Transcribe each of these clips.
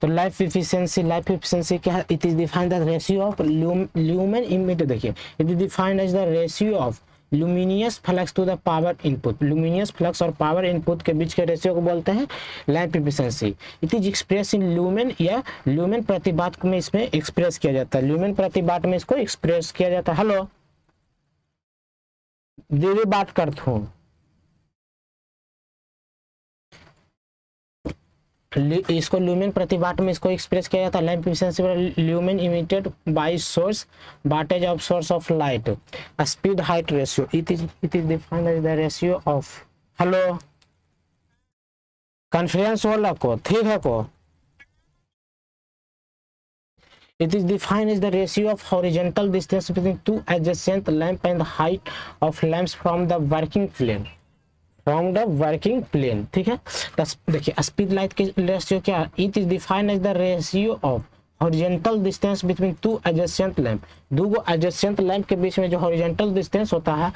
तो life efficiency क्या है? It is defined the ratio of lumen emitter, देखिए it is defined as the ratio of luminous flux to the power input. Luminous flux और power input के बीच के ratio को बोलते हैं lamp efficiency. It is express in lumen या lumen प्रति वाट में इसमें एक्सप्रेस किया जाता है। ल्यूमेन प्रति वाट में इसको एक्सप्रेस किया जाता है। हेलो दीदी बात करता हूँ। इसको ल्यूमेन प्रति वाट में इसको एक्सप्रेस किया जाता है। Lamp efficiency lumen emitted by source wattage of source of light speed height ratio. It is defined as the ratio of, hello conference वाला को ठीक है को, it is defined as the ratio of horizontal distance between two adjacent lamp and the height of lamps from the working plane, ठीक है। देखिए speed light की ratio क्या है? It is defined as the ratio of horizontal distance between two adjacent lamp, दो adjacent lamp के बीच में जो हॉरिजॉन्टल डिस्टेंस होता है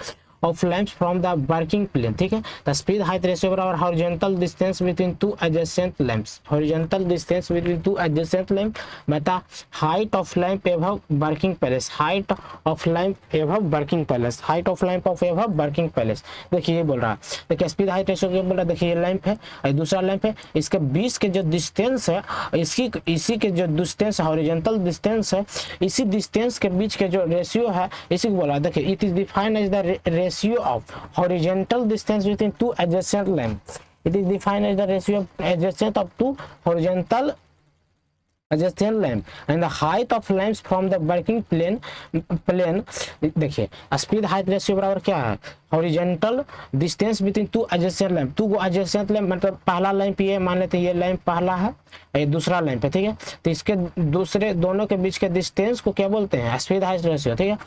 of lamps from the working plane, ठीक है। the speed height ratio बराबर horizontal distance between two adjacent lamps, horizontal distance between two adjacent lamp बता height of lamp above working place, height of lamp above working place, height of lamp of above working place। देखिए ये बोल रहा है, देखिए speed height ratio क्या बोल रहा है? देखिए ये लैंप है और दूसरा लैंप है, इसके बीच के जो डिस्टेंस है, इसी के जो डिस्टेंस हॉरिजॉन्टल डिस्टेंस है, इसी डिस्टेंस के बीच के जो रेशियो है इसी को बोला है। देखिए it is defined as the ratio of horizontal distance between two adjacent lamps. It is defined as the ratio of adjacent of two horizontal adjacent lamp and the height of lamps from the working plane। देखिए speed height ratio बराबर क्या है? Horizontal distance between two adjacent lamp, to adjacent lamp मतलब पहला lamp ये मान लेते हैं, ये लैंप पहला है ये दूसरा लैंप है, ठीक है। तो इसके दूसरे दोनों के बीच के डिस्टेंस को क्या बोलते हैं? स्पीड हाइट रेशियो, ठीक है।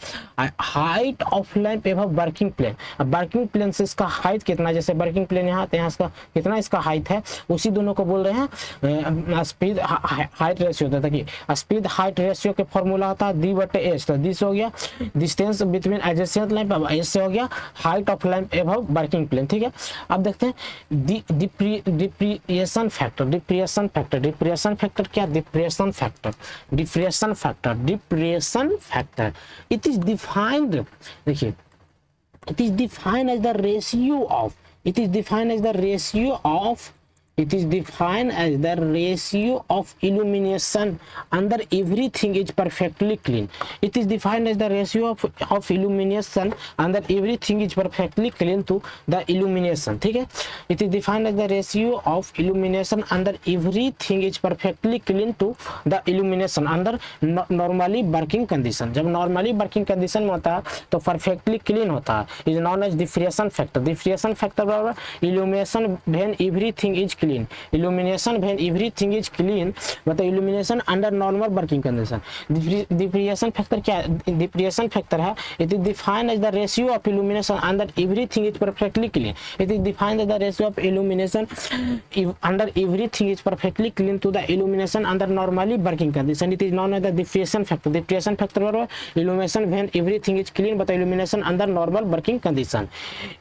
हाइट ऑफ लैंप एवं वर्किंग प्लेन, अब वर्किंग प्लेन से इसका हाइट कितना, जैसे वर्किंग प्लेन यहाँ तो यहाँ इसका कितना इसका हाइट है, उसी दोनों को बोल रहे हैं स्पीड हाइट रेशियो होता है। देखिए स्पीड हाइट रेशियो के फॉर्मूला होता है d/s, तो दिस हो गया डिस्टेंस बिटवीन एडजेसेंट लैंप, अब s से हो गया height of lamp above working plane, ठीक है। अब देखते हैं डिप्रिएशन फैक्टर क्या? Depreciation factor it is defined, देखिए it is defined as the ratio of, it is defined as the ratio of illumination under everything is perfectly clean। it is defined as the ratio of illumination under everything is perfectly clean to the illumination, ठीक है। it is defined as the ratio of illumination under everything is perfectly clean to the illumination under normally working condition। जब normally working condition में होता है तो perfectly clean होता है, is known as diffraction factor बराबर illumination when everything is clean, illumination when everything is clean मतलब illumination under normal working condition। Depreciation factor क्या है? डिप्रिएशन फैक्टर है it is defined as the ratio of illumination under everything is perfectly clean, it is defined as the ratio of illumination under everything is perfectly clean to the illumination under normally working condition, it is known as the diffraction factor। Depreciation factor बराबर illumination when everything is clean but illumination under normal working condition।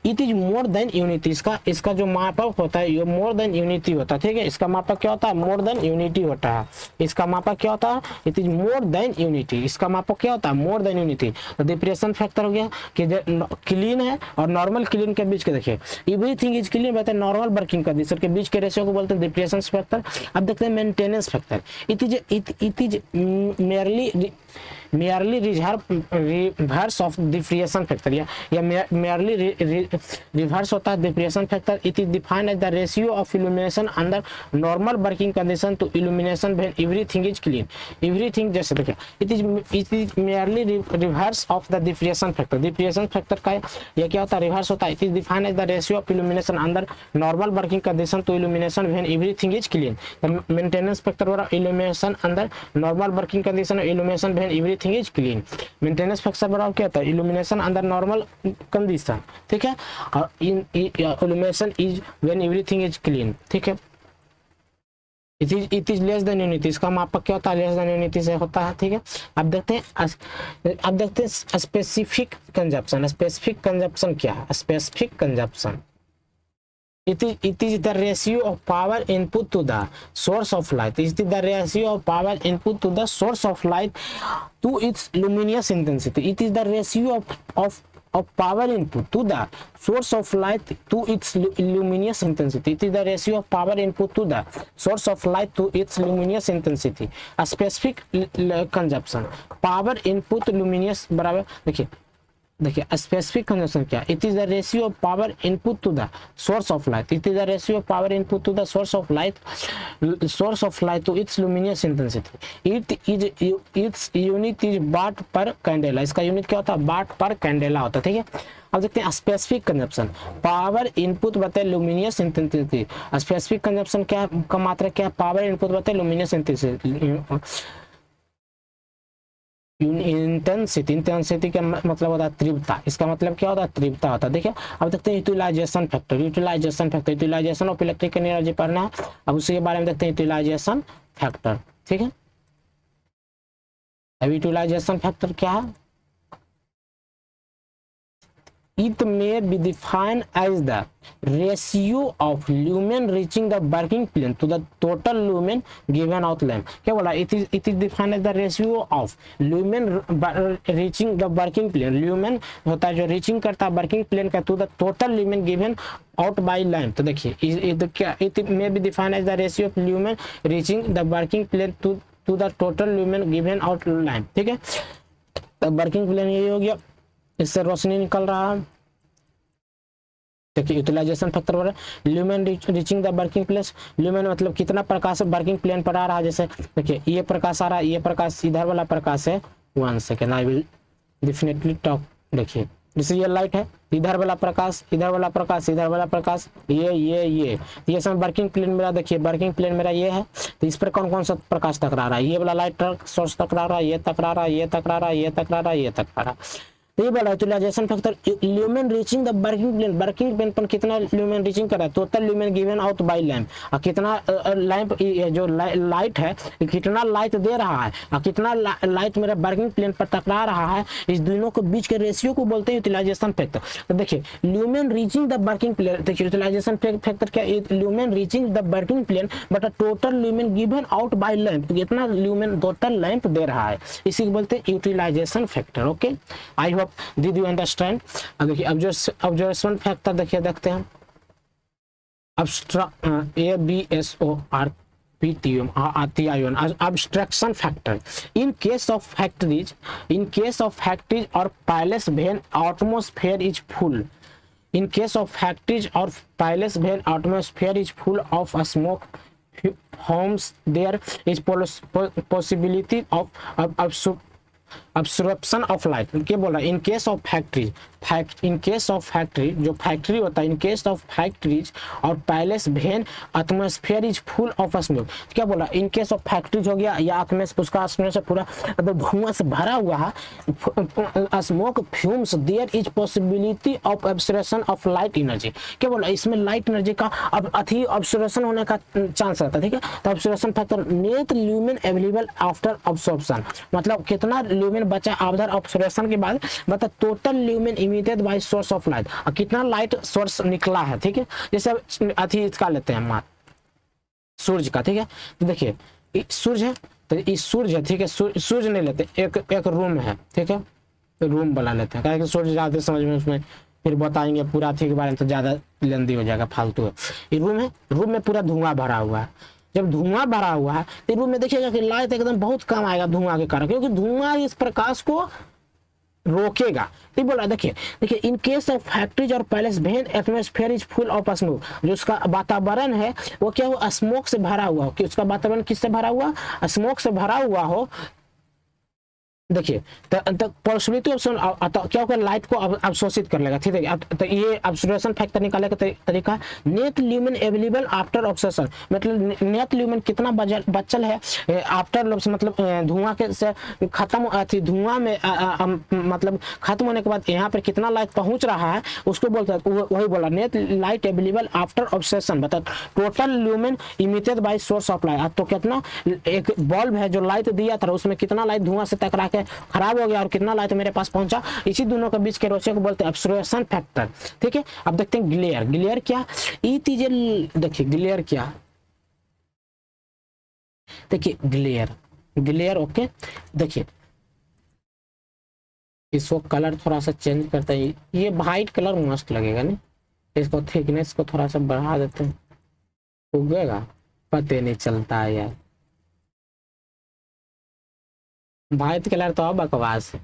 it is more than unity, इसका जो मापक होता है ये more than unity होता है, ठीक है। इसका मापक क्या होता है? मोर देन यूनिटी होता है। इसका मापक क्या होता है? It is more than unity, इसका मापक क्या होता है? More than unity. तो डिप्रेशन फैक्टर हो गया कि क्लीन है और नॉर्मल क्लीन के बीच के, देखिए एवरीथिंग इज क्लीन कहते हैं नॉर्मल वर्किंग कंडीशन के बीच के रेशियो को बोलते हैं डिप्रेशन फैक्टर। अब देखते हैं maintenance factor. It is merely reverse of diffraction factor या merely reverse होता है diffraction factor। it is defined as the ratio of illumination under normal working condition to illumination when everything is clean, everything जैसे देखिए it is merely reverse of the diffraction factor का यह क्या होता है? Reverse होता है। it is defined as the ratio of illumination under normal working condition to illumination when everything is clean। the maintenance factor वाला illumination under normal working condition illumination when everything is clean. Maintenance factor बराबर क्या होता है? Illumination under normal condition, ठीक है, और illumination is when everything is clean, ठीक है। It is less than unity, इसका मापक क्या होता है? लेस देन यूनिटी से होता है, ठीक है। अब देखते हैं स्पेसिफिक कंजप्शन क्या है? Specific consumption it is the ratio of power input to the source of light. It is the ratio of power input to the source of light to its luminous intensity. It is the ratio of power input to the source of light to its luminous intensity. It is the ratio of power input to the source of light to its luminous intensity. A specific consumption power input luminous बराबर देखिए specific consumption क्या, it is the ratio of power input to the source of light. It is the ratio of power input to the source of light to its luminous intensity. Its unit is watt per candela. इसका unit क्या होता है, वाट per candela होता है. ठीक है, अब देखते हैं स्पेसिफिक कंजम्पशन पावर इनपुट बताए लुमिनियस इंटेंसिटी. स्पेसिफिक कंजम्पशन क्या का मात्रा क्या है, पावर इनपुट बताए लुमिनियस इंटेंसिटी का मतलब होता है तीव्रता. इसका मतलब क्या होता है, तीव्रता होता है. देखिए अब देखते हैं utilisation factor. Utilisation of electrical energy पढ़ना है. अब उसी के बारे में देखते हैं यूटिलाइजेशन फैक्टर. ठीक है, अब यूटिलाइजेशन फैक्टर क्या है, it may be defined as the ratio of lumen reaching the working plane to the total lumen given out lamp. क्या बोला, it is defined as the ratio of lumen reaching the working plane. lumen होता है जो reaching करता है working plane का to the total lumen given out by lamp. तो देखिए क्या, it may be defined as the ratio of lumen reaching the working plane to the total lumen given out lamp. ठीक है, तो working plane यही हो गया, इससे रोशनी निकल रहा है. देखिए यूटिलाइजेशन फैक्टर हो रहा है lumen reaching the working place. Lumen मतलब कितना प्रकाश वर्किंग प्लेन पर आ रहा है. जैसे देखिए ये प्रकाश आ रहा है, ये प्रकाश इधर वाला प्रकाश है. 1 second I will definitely talk. देखिए जैसे ये लाइट है, इधर वाला प्रकाश, इधर वाला प्रकाश, इधर वाला प्रकाश, ये सब वर्किंग प्लेन मेरा. देखिए वर्किंग प्लेन मेरा ये है, तो इस पर कौन कौन सा प्रकाश टकरा रहा है, ये वाला लाइट सोर्स टकरा रहा है, ये टकरा रहा है, ये टकरा रहा है, ये टकरा रहा है, ये टकरा रहा है. ये बोला utilisation factor lumen reaching the working plane पर कितना ल्यूमेन रीचिंग कर रहा है, total lumen given out by lamp. और कितना लैंप जो लाइट है कितना लाइट दे रहा है और कितना लाइट मेरा वर्किंग प्लेन पर टकरा रहा है, इस दोनों के बीच के रेशियो को बोलते हैं यूटिलाइजेशन फैक्टर. तो देखिए lumen reaching the working plane. देखिए यूटिलाइजेशन फैक्टर क्या, lumen reaching the working plane but total lumen given out by lamp. कितना ल्यूमेन टोटल लैंप दे रहा है, इसी को बोलते हैं utilisation factor. Okay, I hope did you understand. अब देखिए ऑब्जर्वेशन फैक्टर देखिए देखते हैं. abstraction factor in case of factories or palace when atmosphere is full. In case of factories or palace when atmosphere is full of smoke fumes, there is possibility of absorption of light. क्या बोल रहा है, in case of factory जो factory होता है, in case of factories और palace when atmosphere is full of smoke. क्या बोला, इन केस ऑफ फैक्ट्रीज हो गया या उसका स्मोक से पूरा धुआं से भरा हुआ है, smoke fumes, there is possibility of absorption of light energy. क्या बोला, इसमें लाइट एनर्जी का अब अति एब्जॉर्प्शन होने का चांस रहता है. ठीक है, तो absorption factor net lumen available after absorption, मतलब कितना ल्यूमेन बचा आफ्टर एब्जॉर्प्शन के बाद, मतलब total lumen emitted by source of light, और कितना लाइट सोर्स निकला है. ठीक है, जैसे अति इसका लेते हैं मान सूर्य का. ठीक है, तो देखिए सूर्य है, तो इस सूर्य है. ठीक है, सूर्य नहीं लेते, एक रूम है. ठीक है, रूम बना लेते हैं, क्योंकि सूर्य ज्यादा समझ में उसमें फिर बताएंगे पूरा के बारे में तो ज्यादा लेंदी हो जाएगा, फालतू है. ये रूम है, रूम में पूरा धुआं भरा हुआ है. जब धुआं भरा हुआ है तो रूम में देखिएगा कि लाइट एकदम बहुत कम आएगा धुआं के कारण, क्योंकि धुआं इस प्रकाश को रोकेगा. तो बोला देखिए इन केस ऑफ फैक्ट्रीज और palace when atmosphere is full of smoke, जो उसका वातावरण है वो क्या हो, स्मोक से भरा हुआ हो. कि उसका वातावरण किससे भरा हुआ, स्मोक से भरा हुआ हो. देखिए तो पॉसिबिलिटी ऑप्शन क्या होगा, लाइट को अवशोषित कर लेगा. ठीक है, तो ये ऑब्जर्वेशन फैक्टर निकालने का तरीका, net lumen available after observation, मतलब नेट ल्यूमेन कितना बचल है आफ्टर, मतलब धुआं के से खत्म, धुआं में मतलब खत्म होने के बाद यहाँ पर कितना लाइट पहुंच रहा है, उसको बोलते हैं, वही बोला net light available after observation, मतलब total lumen emitted by source of light. तो कितना एक बल्ब है जो लाइट दिया था, उसमें कितना लाइट धुआं से टकरा के है खराब हो गया और कितना लाइट मेरे पास पहुंचा, इसी दोनों के बीच के रेशियो को बोलते हैं एब्सोर्प्शन फैक्टर। ठीक है, अब देखते हैं ग्लेयर। ग्लेयर क्या, देखिए ग्लेयर क्या, देखिए ग्लेयर, ग्लेयर ओके। देखिए इसको कलर थोड़ा सा चेंज करते हैं, ये वाइट कलर मस्त लगेगा नहीं, इसको थिकनेस को थोड़ा सा बढ़ा देते हैं, उगेगा पता नहीं चलता है यार। वाइट कलर तो अब बकवास है,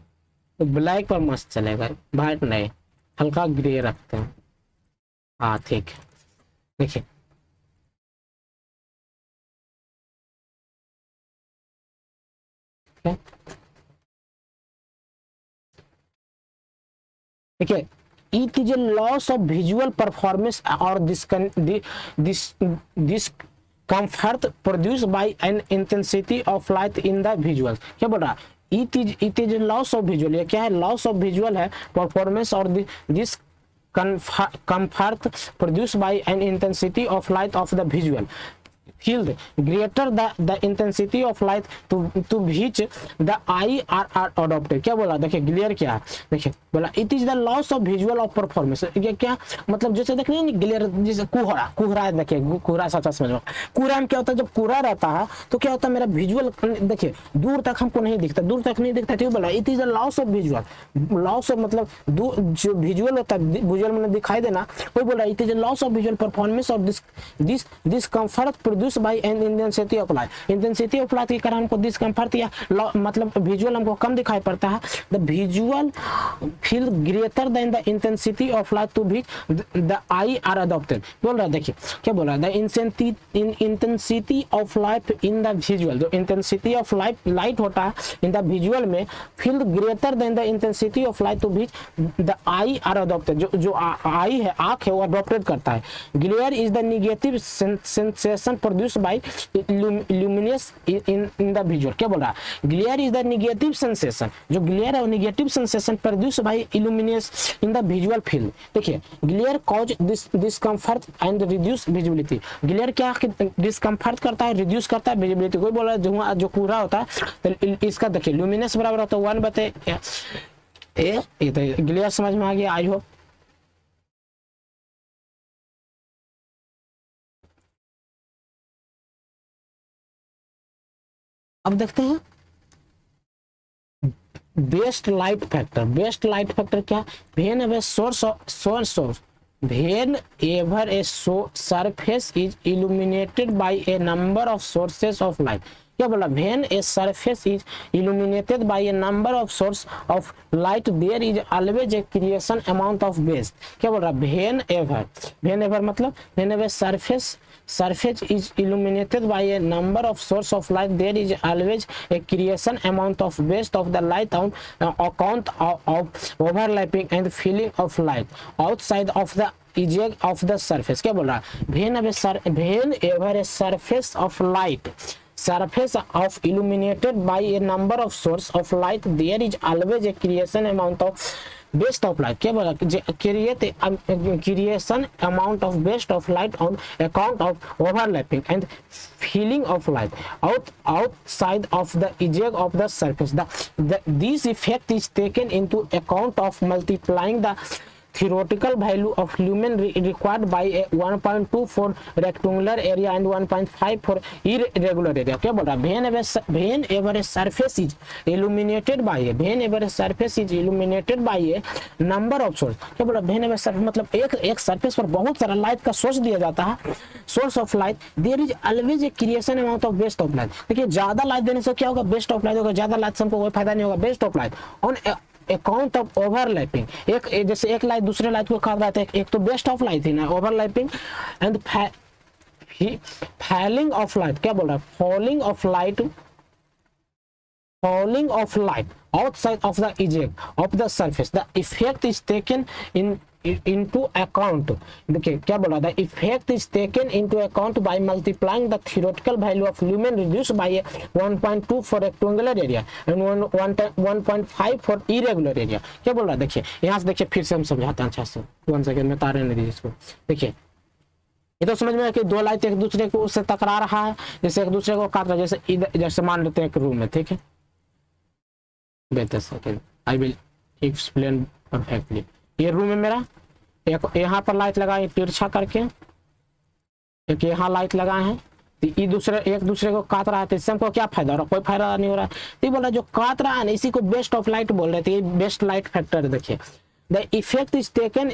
तो ब्लैक पर मस्त चलेगा, वाइट नहीं, हल्का ग्रे रखते हैं। हाँ ठीक है, देखिए देखिए it is a loss of visual performance or this comfort produced by an intensity of light in the visual। क्या बोल रहा है, it is a loss of visual, ये क्या है, loss of visual है, performance और this comfort produced by an intensity of light of the visual field greater the intensity of light to which the eye are adopted। क्या बोला, देखिए glare क्या है, देखिए बोला it is the loss of visual of performance. ये क्या मतलब, जैसे देख रहे हैं ग्लेयर, जैसे कुहरा, कुहरा देखिए कुहरा सच समझ में, कुहरा में क्या होता है, जब कुहरा रहता है तो क्या होता है, मेरा विजुअल देखिए दूर तक हमको नहीं दिखता, दूर तक नहीं दिखता, ठीक बोला it is the loss of visual, loss of मतलब जो विजुअल होता है, विजुअल में दिखाई देना, वही बोला it is the loss of visual performance और discomfort produce by an intensity of light. Intensity of light के कारण हमको डिस्कम्फर्ट या मतलब विजुअल हमको कम दिखाई पड़ता है। The visual feel greater than the intensity of light to which the eye are adopted. बोल रहा है, देखिए क्या बोल रहा है, the intensity of light in the visual, जो इंटेंसिटी ऑफ लाइट होता है इन द विजुअल में, feel greater than the intensity of light to which the eye are adopted, जो आई है, आंख है, वो अडॉप्टेड करता है। Glare is the negative sensation produced by luminous in the visual. क्या बोल रहा है, glare is the negative sensation, जो ग्लेयर है वो negative sensation produce by illuminance in the visual field. देखिए glare cause discomfort and reduce visibility. Glare क्या discomfort करता है, रिड्यूस करता है विजिबिलिटी। कोई बोल रहा है जो कोहरा होता है तो इसका देखिए ल्यूमिनेस बराबर होता है 1 बटे ये तो ग्लेयर समझ में आ गया, आई होप। अब देखते हैं waste light factor. Waste light factor क्या, whenever source whenever a surface is illuminated by a number of sources of light. क्या बोला, when a surface is illuminated by a number of source of light there is always a creation amount of waste. क्या बोल रहा, whenever मतलब whenever surface is illuminated by a number of source of light there is always a creation amount of waste of the light on account of overlapping and filling of light outside of the edge of the surface। क्या बोल रहा है, whenever a surface of illuminated by a number of source of light there is always a creation amount of best of light. क्या बोला, creation amount of best of light on account of overlapping and feeling of light outside of the edge of the surface। This effect is taken into account of multiplying the theoretical value of lumen required by a 1.2 for rectangular area and 1.5 for irregular area। क्या बोल रहा है, whenever a surface is illuminated by a number of source। क्या बोल रहा है, whenever surface मतलब एक सरफेस पर बहुत सारा लाइट का सोर्स दिया जाता है, source of light, there is always a creation amount of best of light. देखिए ज्यादा लाइट देने से क्या होगा, बेस्ट ऑफ लाइट होगा, ज्यादा लाइट से हमको कोई फायदा नहीं होगा। Best of light on account of overlapping, एक जैसे एक लाइट दूसरे लाइट को काट रहा है, एक तो बेस्ट ऑफ लाइट थी ना, overlapping and falling of light. क्या बोल रहा है, falling of light outside of the edge of the surface। The effect is taken into account। देखिए क्या बोल रहा था, effect is taken into account by multiplying the theoretical value of lumen reduced by 1.2 for rectangular area and 1.5 for irregular area। क्या बोल रहा है, देखिए यहाँ से देखिए फिर से हम समझाते हैं अच्छा से, 1 सेकंड में तारे नहीं दी इसको। देखिए ये तो समझ में है कि दो लाइट एक दूसरे को उससे टकरा रहा है, जैसे एक दूसरे को काट रहा है, जैसे मान लेते हैं एक रूम में, ठीक है, wait a second, I will explain perfectly. ये रूम है मेरा, एक यहाँ पर लाइट लगाए तिरछा करके, एक यहाँ लाइट लगाए हैं, तो ये दूसरे एक दूसरे को काट रहा है, तो इससे हमको क्या फायदा हो रहा है? कोई फायदा नहीं हो रहा है। तो ये बोल रहा है जो काट रहा है ना, इसी को बेस्ट ऑफ लाइट बोल रहे थे। ये बेस्ट लाइट फैक्टर देखिए, the effect is taken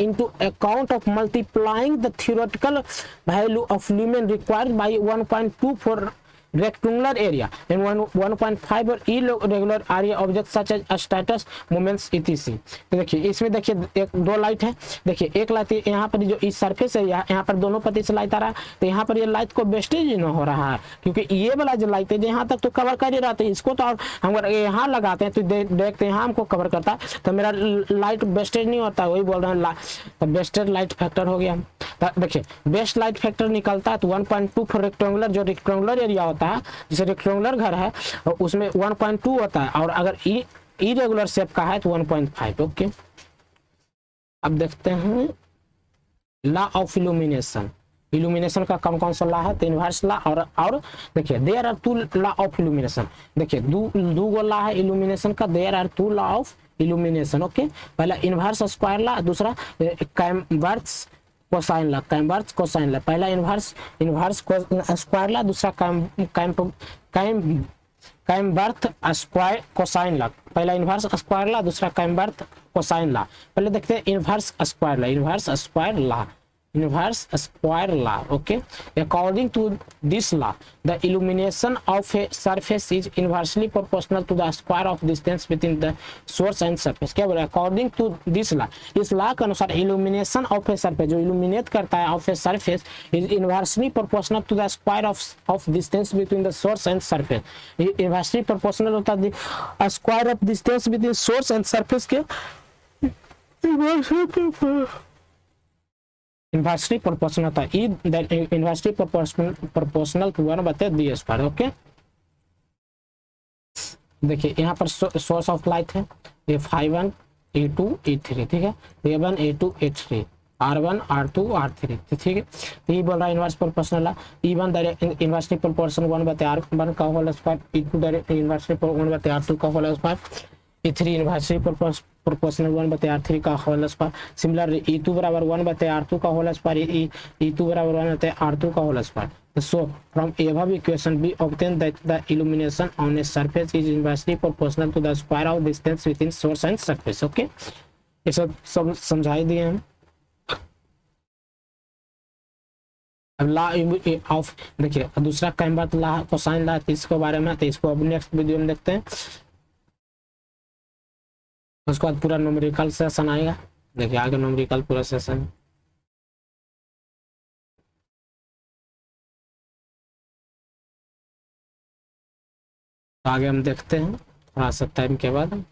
into account of multiplying the theoretical value of lumen required by 1.2 for rectangular area and 1.5 और irregular area objects such as status moments etc। तो देखिए इसमें देखिए एक दो लाइट है, देखिए एक लाइट यहाँ पर जो इस सरफेस है यहाँ पर दोनों पति से लाइट आ रहा है, तो यहाँ पर ये लाइट को वेस्टेज न हो रहा है, क्योंकि ये वाला जो लाइट है यहाँ तक तो कवर कर ही रहा था, इसको तो और हम यहाँ लगाते हैं तो देखते हैं यहाँ हमको कवर करता है, तो मेरा लाइट वेस्टेज नहीं होता, वही बोल रहे हैं तो बेस्टेड लाइट फैक्टर हो गया। देखिए बेस्ट लाइट फैक्टर निकलता है तो 1.2 फॉर रेक्टेंगुलर, जो रेक्टेंगुलर एरिया होता है जैसे रेक्टेंगुलर घर है उसमें 1.2 होता है, और अगर इरेगुलर शेप का है तो 1.5। ओके, अब देखते हैं लॉ ऑफ इल्यूमिनेशन। इल्यूमिनेशन का कौन सा लॉ है? तो इनवर्स लॉ। और देखिए there are two law of illumination, देखिए दो गो लॉ है इल्यूमिनेशन का, there are two law of illumination. Okay, पहला इनवर्स स्क्वायर लॉ, दूसरा Lambert's cosine law, Lambert's cosine law. पहला इनवर्स स्क्वायर लॉ, दूसरा कैम्बर्थ स्क्वायर कोसाइन लॉ। पहला इनवर्स स्क्वायर लॉ, दूसरा कैम्बर्थ कोसाइन लॉ। पहले देखते हैं inverse square law, inverse square law, inverse square law। Okay, according to this law the illumination of a surface is inversely proportional to the square of distance between the source and surface। क्या बोल रहा है? according to this law, इस law के अनुसार illumination of a surface, जो illuminate करता है of a surface is inversely proportional to the square of distance between the source and surface। inversely proportional होता है square of distance between source and surface के inversely proportional था, inversely proportional to 1/d square. Okay, देखिए यहाँ पर source of light है A1 A2 A3, ठीक है, A1 A2 A3 R1 R2 R3, ठीक है। तो ये बोल रहा है इनवर्स प्रोपोर्शनल है, E1 direct inversely proportional 1/R1 का whole square, E2 direct inversely 1/R2 का whole square, E3 inversely proportional 1/R3 का होल स्क्वायर। सिमिलर E2 बराबर 1/R2 का होल स्क्वायर, E2 बराबर 1/R2 का whole square. So from above equation we obtain that the illumination on a surface is inversely proportional to the square of distance between source and surface। Okay, ये सब समझाई दिए हम। अब law of देखिए दूसरा कैम्बर्थ लॉ कोसाइन लॉ, इसके बारे में, तो इसको अब नेक्स्ट वीडियो में देखते हैं। उसके बाद पूरा न्यूमेरिकल सेशन आएगा, देखिए आगे न्यूमेरिकल पूरा सेशन। तो आगे हम देखते हैं थोड़ा सा टाइम के बाद।